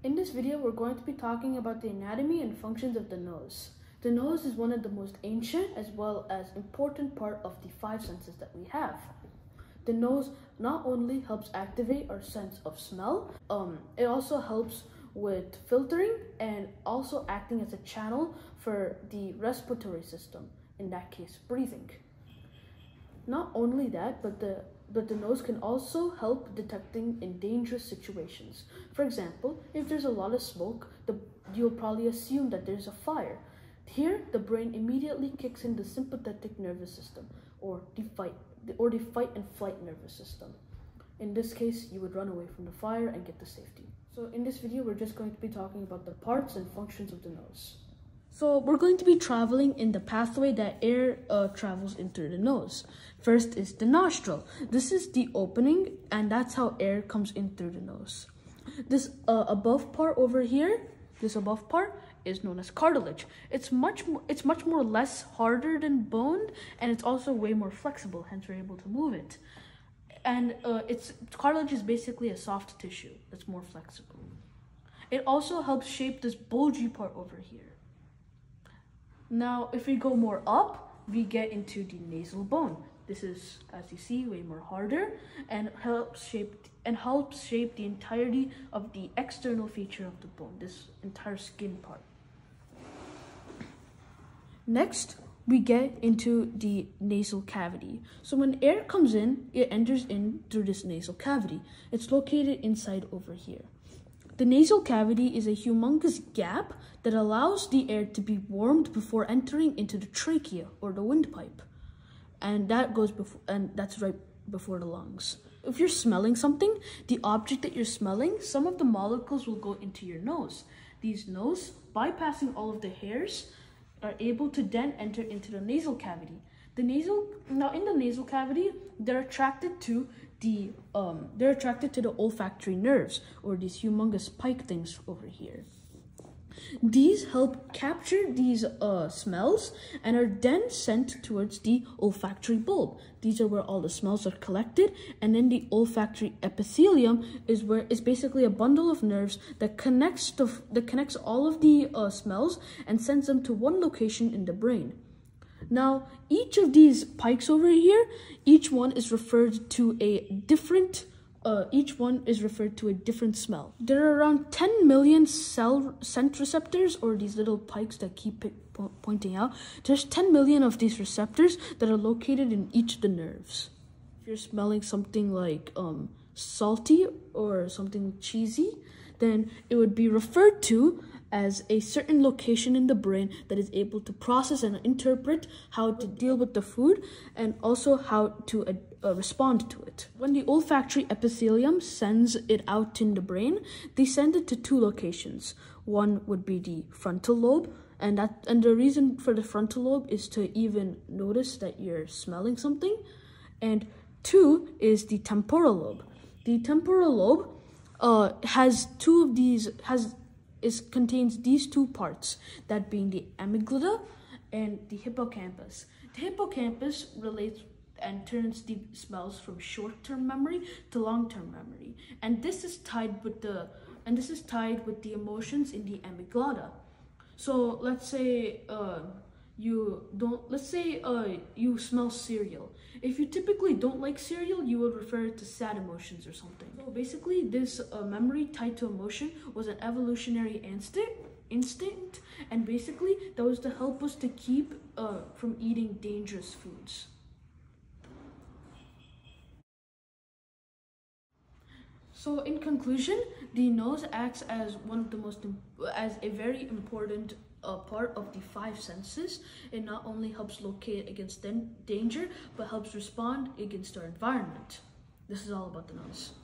In this video, we're going to be talking about the anatomy and functions of the nose. The nose is one of the most ancient as well as important part of the five senses that we have. The nose not only helps activate our sense of smell, it also helps with filtering and also acting as a channel for the respiratory system, in that case, breathing. Not only that, but the nose can also help detecting in dangerous situations. For example, if there's a lot of smoke, you'll probably assume that there's a fire. Here, the brain immediately kicks in the sympathetic nervous system, or the fight and flight nervous system. In this case, you would run away from the fire and get to safety. So in this video, we're just going to be talking about the parts and functions of the nose. So we're going to be traveling in the pathway that air travels in through the nose. First is the nostril. This is the opening, and that's how air comes in through the nose. This above part over here, this above part is known as cartilage. It's much more less harder than bone, and it's also way more flexible. Hence, we're able to move it. And cartilage is basically a soft tissue that's more flexible. It also helps shape this bulgy part over here. Now, if we go more up, we get into the nasal bone. This is, as you see, way more harder and helps shape the entirety of the external feature of the bone, this entire skin part. Next, we get into the nasal cavity. So when air comes in, it enters in through this nasal cavity. It's located inside over here. The nasal cavity is a humongous gap that allows the air to be warmed before entering into the trachea or the windpipe. And that's right before the lungs. If you're smelling something, the object that you're smelling, some of the molecules will go into your nose. These nose, bypassing all of the hairs, are able to then enter into the nasal cavity. In the nasal cavity, they're attracted to the olfactory nerves, or these humongous pike things over here. These help capture these smells and are then sent towards the olfactory bulb. These are where all the smells are collected, and then the olfactory epithelium is basically a bundle of nerves that connects all of the smells and sends them to one location in the brain. Now, each of these pikes over here, each one is referred to a different smell. There are around 10 million scent receptors, or these little pikes that keep pointing out. There's 10 million of these receptors that are located in each of the nerves. If you're smelling something like salty or something cheesy, then it would be referred to as a certain location in the brain that is able to process and interpret how to deal with the food and also how to respond to it. When the olfactory epithelium sends it out in the brain, they send it to two locations. One would be the frontal lobe, and the reason for the frontal lobe is to even notice that you're smelling something, and two is the temporal lobe. The temporal lobe contains these two parts, that being the amygdala and the hippocampus. The hippocampus relates and turns the smells from short-term memory to long-term memory, and this is tied with the emotions in the amygdala. So let's say you smell cereal. If you typically don't like cereal, you would refer it to sad emotions or something. So basically, this memory tied to emotion was an evolutionary instinct, and basically that was to help us to keep from eating dangerous foods. So in conclusion, the nose acts as as a very important part of the five senses. It not only helps locate against danger, but helps respond against our environment. This is all about the nose.